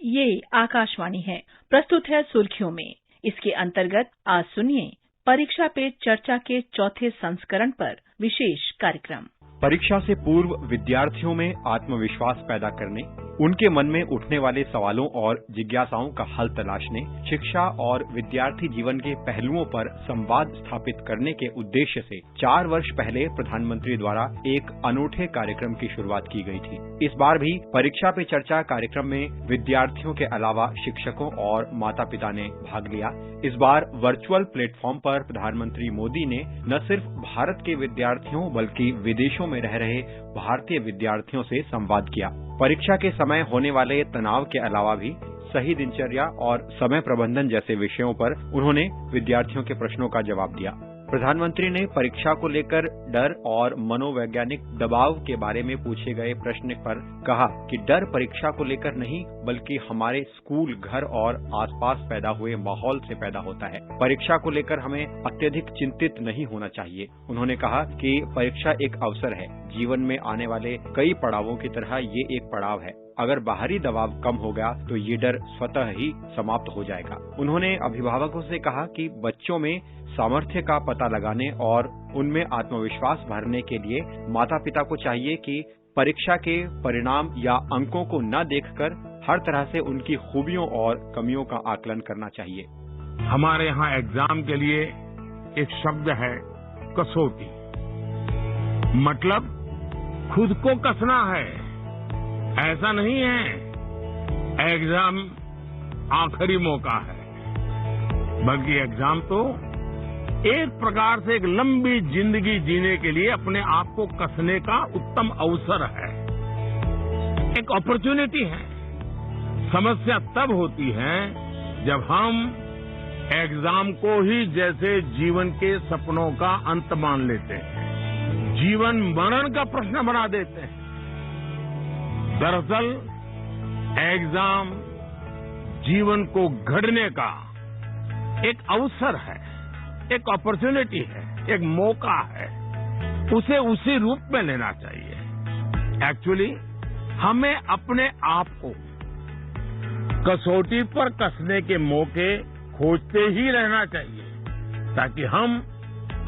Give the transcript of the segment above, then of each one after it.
ये आकाशवाणी है। प्रस्तुत है सुर्खियों में। इसके अंतर्गत आज सुनिए परीक्षा पे चर्चा के चौथे संस्करण पर विशेष कार्यक्रम। परीक्षा से पूर्व विद्यार्थियों में आत्मविश्वास पैदा करने, उनके मन में उठने वाले सवालों और जिज्ञासाओं का हल तलाशने, शिक्षा और विद्यार्थी जीवन के पहलुओं पर संवाद स्थापित करने के उद्देश्य से 4 वर्ष पहले प्रधानमंत्री द्वारा एक अनूठे कार्यक्रम की शुरुआत की गई थी। इस बार भी परीक्षा पे चर्चा कार्यक्रम में विद्यार्थियों के अलावा शिक्षकों और माता पिता ने भाग लिया। इस बार वर्चुअल प्लेटफॉर्म पर प्रधानमंत्री मोदी ने न सिर्फ भारत के विद्यार्थियों बल्कि विदेशों में रह रहे भारतीय विद्यार्थियों से संवाद किया। परीक्षा के समय होने वाले तनाव के अलावा भी सही दिनचर्या और समय प्रबंधन जैसे विषयों पर उन्होंने विद्यार्थियों के प्रश्नों का जवाब दिया। प्रधानमंत्री ने परीक्षा को लेकर डर और मनोवैज्ञानिक दबाव के बारे में पूछे गए प्रश्न पर कहा कि डर परीक्षा को लेकर नहीं बल्कि हमारे स्कूल, घर और आसपास पैदा हुए माहौल से पैदा होता है। परीक्षा को लेकर हमें अत्यधिक चिंतित नहीं होना चाहिए। उन्होंने कहा कि परीक्षा एक अवसर है। जीवन में आने वाले कई पड़ावों की तरह ये एक पड़ाव है। अगर बाहरी दबाव कम हो गया तो ये डर स्वतः ही समाप्त हो जाएगा। उन्होंने अभिभावकों से कहा कि बच्चों में सामर्थ्य का पता लगाने और उनमें आत्मविश्वास भरने के लिए माता पिता को चाहिए कि परीक्षा के परिणाम या अंकों को न देखकर हर तरह से उनकी खूबियों और कमियों का आकलन करना चाहिए। हमारे यहाँ एग्जाम के लिए एक शब्द है कसौटी, मतलब खुद को कसना है। ऐसा नहीं है एग्जाम आखिरी मौका है, बल्कि एग्जाम तो एक प्रकार से एक लंबी जिंदगी जीने के लिए अपने आप को कसने का उत्तम अवसर है, एक अपॉर्चुनिटी है। समस्या तब होती है जब हम एग्जाम को ही जैसे जीवन के सपनों का अंत मान लेते हैं, जीवन मरण का प्रश्न बना देते हैं। दरअसल एग्जाम जीवन को गढ़ने का एक अवसर है, एक अपॉर्चुनिटी है, एक मौका है। उसे उसी रूप में लेना चाहिए। एक्चुअली हमें अपने आप को कसौटी पर कसने के मौके खोजते ही रहना चाहिए ताकि हम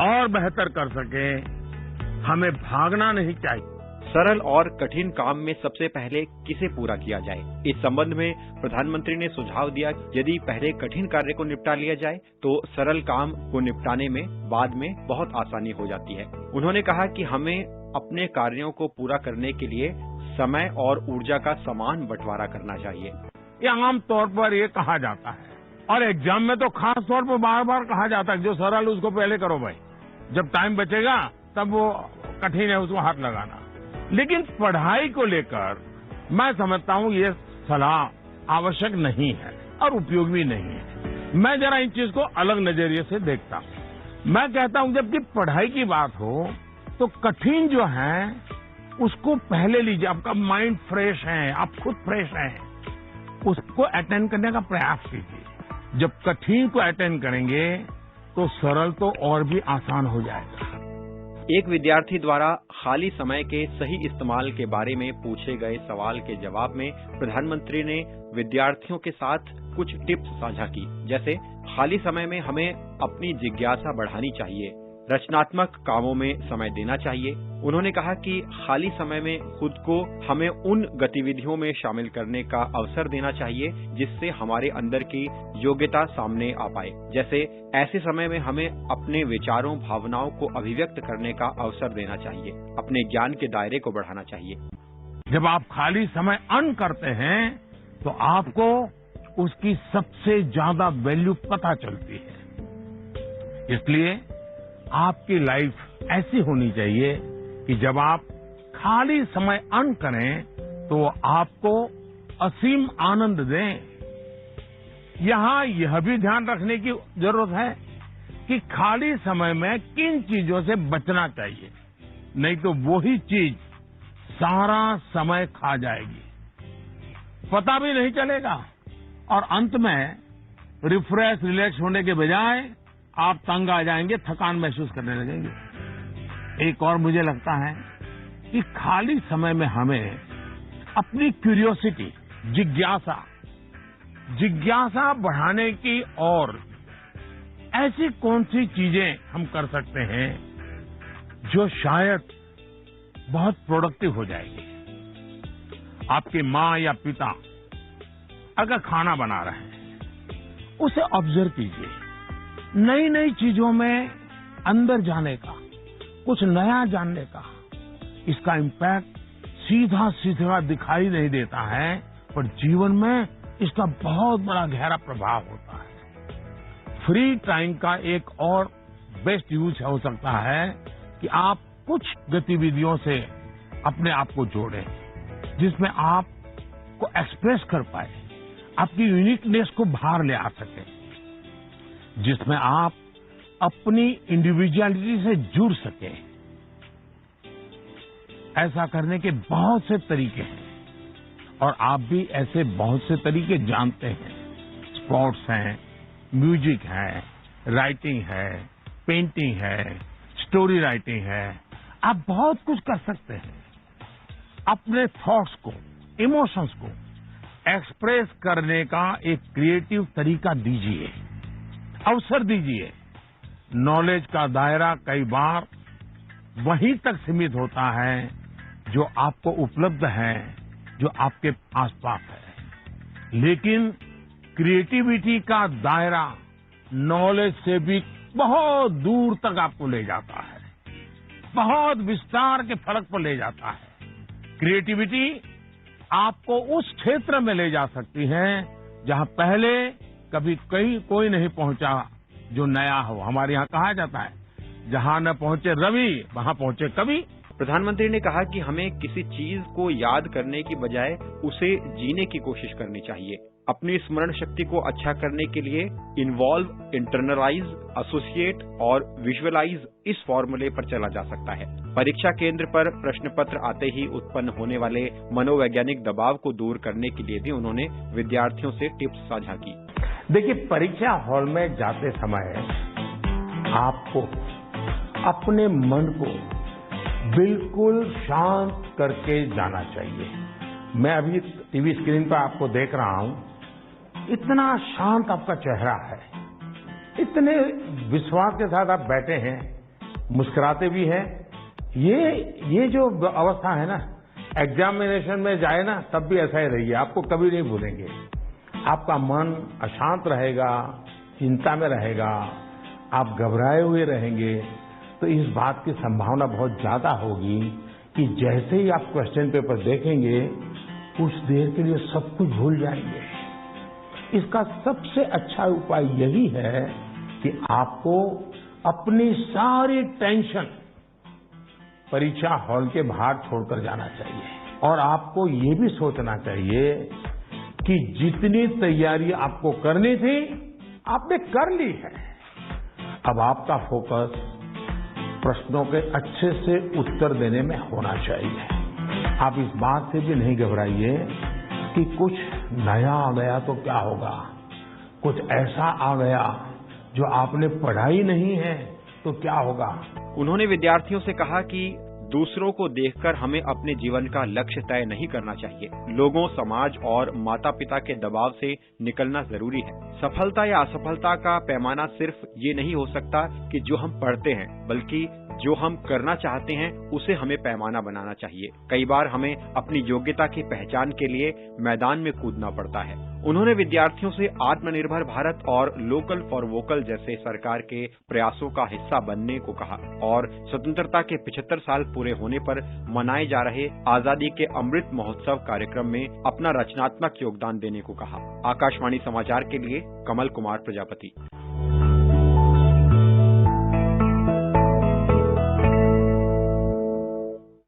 और बेहतर कर सकें। हमें भागना नहीं चाहिए। सरल और कठिन काम में सबसे पहले किसे पूरा किया जाए, इस संबंध में प्रधानमंत्री ने सुझाव दिया यदि पहले कठिन कार्य को निपटा लिया जाए तो सरल काम को निपटाने में बाद में बहुत आसानी हो जाती है। उन्होंने कहा कि हमें अपने कार्यों को पूरा करने के लिए समय और ऊर्जा का समान बंटवारा करना चाहिए। ये आम तौर पर ये कहा जाता है और एग्जाम में तो खास तौर पर बार बार कहा जाता है जो सरल उसको पहले करो भाई, जब टाइम बचेगा तब वो कठिन है उसको हाथ लगाना। लेकिन पढ़ाई को लेकर मैं समझता हूं ये सलाह आवश्यक नहीं है और उपयोगी भी नहीं है। मैं जरा इन चीज को अलग नजरिए से देखता हूं। मैं कहता हूं जबकि पढ़ाई की बात हो तो कठिन जो है उसको पहले लीजिए। आपका माइंड फ्रेश है, आप खुद फ्रेश हैं, उसको अटेंड करने का प्रयास कीजिए। जब कठिन को अटेंड करेंगे तो सरल तो और भी आसान हो जाएगा। एक विद्यार्थी द्वारा खाली समय के सही इस्तेमाल के बारे में पूछे गए सवाल के जवाब में प्रधानमंत्री ने विद्यार्थियों के साथ कुछ टिप्स साझा की, जैसे खाली समय में हमें अपनी जिज्ञासा बढ़ानी चाहिए, रचनात्मक कामों में समय देना चाहिए। उन्होंने कहा कि खाली समय में खुद को हमें उन गतिविधियों में शामिल करने का अवसर देना चाहिए जिससे हमारे अंदर की योग्यता सामने आ पाए। जैसे ऐसे समय में हमें अपने विचारों, भावनाओं को अभिव्यक्त करने का अवसर देना चाहिए, अपने ज्ञान के दायरे को बढ़ाना चाहिए। जब आप खाली समय अर्न करते हैं तो आपको उसकी सबसे ज्यादा वैल्यू पता चलती है। इसलिए आपकी लाइफ ऐसी होनी चाहिए कि जब आप खाली समय अर्न करें तो आपको असीम आनंद दें। यहां यह भी ध्यान रखने की जरूरत है कि खाली समय में किन चीजों से बचना चाहिए, नहीं तो वही चीज सारा समय खा जाएगी, पता भी नहीं चलेगा और अंत में रिफ्रेश, रिलैक्स होने के बजाय आप तंग आ जाएंगे, थकान महसूस करने लगेंगे। एक और मुझे लगता है कि खाली समय में हमें अपनी क्यूरियोसिटी, जिज्ञासा जिज्ञासा बढ़ाने की और ऐसी कौन सी चीजें हम कर सकते हैं जो शायद बहुत प्रोडक्टिव हो जाएगी। आपकी माँ या पिता अगर खाना बना रहे हैं, उसे ऑब्जर्व कीजिए। नई नई चीजों में अंदर जाने का, कुछ नया जानने का, इसका इम्पैक्ट सीधा सीधा दिखाई नहीं देता है, पर जीवन में इसका बहुत बड़ा गहरा प्रभाव होता है। फ्री टाइम का एक और बेस्ट यूज हो सकता है कि आप कुछ गतिविधियों से अपने आप को जोड़ें, जिसमें आप को एक्सप्रेस कर पाए, आपकी यूनिकनेस को बाहर ले आ सके, जिसमें आप अपनी इंडिविजुअलिटी से जुड़ सके। ऐसा करने के बहुत से तरीके हैं और आप भी ऐसे बहुत से तरीके जानते हैं। स्पोर्ट्स हैं, म्यूजिक है, राइटिंग है, पेंटिंग है, स्टोरी राइटिंग है। आप बहुत कुछ कर सकते हैं। अपने थॉट्स को, इमोशंस को एक्सप्रेस करने का एक क्रिएटिव तरीका दीजिए, अवसर दीजिए। नॉलेज का दायरा कई बार वहीं तक सीमित होता है जो आपको उपलब्ध है, जो आपके आसपास है, लेकिन क्रिएटिविटी का दायरा नॉलेज से भी बहुत दूर तक आपको ले जाता है, बहुत विस्तार के फलक पर ले जाता है। क्रिएटिविटी आपको उस क्षेत्र में ले जा सकती है जहां पहले कभी कोई नहीं पहुंचा जो नया हो। हमारे यहाँ कहा जाता है, जहां न पहुंचे रवि वहां पहुंचे कवि। प्रधानमंत्री ने कहा कि हमें किसी चीज को याद करने की बजाय उसे जीने की कोशिश करनी चाहिए। अपनी स्मरण शक्ति को अच्छा करने के लिए इन्वॉल्व, इंटरनलाइज, एसोसिएट और विजुअलाइज इस फॉर्मूले पर चला जा सकता है। परीक्षा केंद्र पर प्रश्न पत्र आते ही उत्पन्न होने वाले मनोवैज्ञानिक दबाव को दूर करने के लिए भी उन्होंने विद्यार्थियों से टिप्स साझा की। देखिए, परीक्षा हॉल में जाते समय आपको अपने मन को बिल्कुल शांत करके जाना चाहिए। मैं अभी टीवी स्क्रीन पर आपको देख रहा हूं, इतना शांत आपका चेहरा है, इतने विश्वास के साथ आप बैठे हैं, मुस्कुराते भी हैं। ये जो अवस्था है ना, एग्जामिनेशन में जाए ना तब भी ऐसा ही रहिए, आपको कभी नहीं भूलेंगे। आपका मन अशांत रहेगा, चिंता में रहेगा, आप घबराए हुए रहेंगे, तो इस बात की संभावना बहुत ज्यादा होगी कि जैसे ही आप क्वेश्चन पेपर देखेंगे, कुछ देर के लिए सब कुछ भूल जाएंगे। इसका सबसे अच्छा उपाय यही है कि आपको अपनी सारी टेंशन परीक्षा हॉल के बाहर छोड़कर जाना चाहिए और आपको ये भी सोचना चाहिए कि जितनी तैयारी आपको करनी थी आपने कर ली है। अब आपका फोकस प्रश्नों के अच्छे से उत्तर देने में होना चाहिए। आप इस बात से भी नहीं घबराइए कि कुछ नया आ गया तो क्या होगा, कुछ ऐसा आ गया जो आपने पढ़ा ही नहीं है तो क्या होगा। उन्होंने विद्यार्थियों से कहा कि दूसरों को देखकर हमें अपने जीवन का लक्ष्य तय नहीं करना चाहिए। लोगों, समाज और माता पिता के दबाव से निकलना जरूरी है। सफलता या असफलता का पैमाना सिर्फ ये नहीं हो सकता कि जो हम पढ़ते हैं, बल्कि जो हम करना चाहते हैं उसे हमें पैमाना बनाना चाहिए। कई बार हमें अपनी योग्यता की पहचान के लिए मैदान में कूदना पड़ता है। उन्होंने विद्यार्थियों से आत्मनिर्भर भारत और लोकल फॉर वोकल जैसे सरकार के प्रयासों का हिस्सा बनने को कहा और स्वतंत्रता के 75 साल पूरे होने पर मनाए जा रहे आजादी के अमृत महोत्सव कार्यक्रम में अपना रचनात्मक योगदान देने को कहा। आकाशवाणी समाचार के लिए कमल कुमार प्रजापति।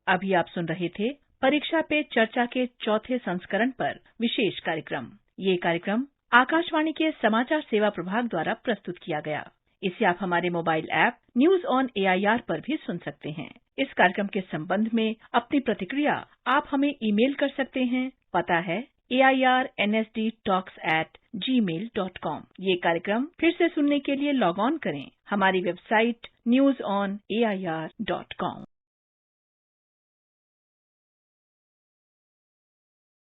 अभी आप सुन रहे थे परीक्षा पे चर्चा के चौथे संस्करण पर विशेष कार्यक्रम। ये कार्यक्रम आकाशवाणी के समाचार सेवा प्रभाग द्वारा प्रस्तुत किया गया। इसे आप हमारे mobile app news on AIR पर भी सुन सकते हैं। इस कार्यक्रम के संबंध में अपनी प्रतिक्रिया आप हमें ईमेल कर सकते हैं। पता है airnsdtalks@gmail.com। ये कार्यक्रम फिर से सुनने के लिए लॉग ऑन करें हमारी वेबसाइट newsonair.com।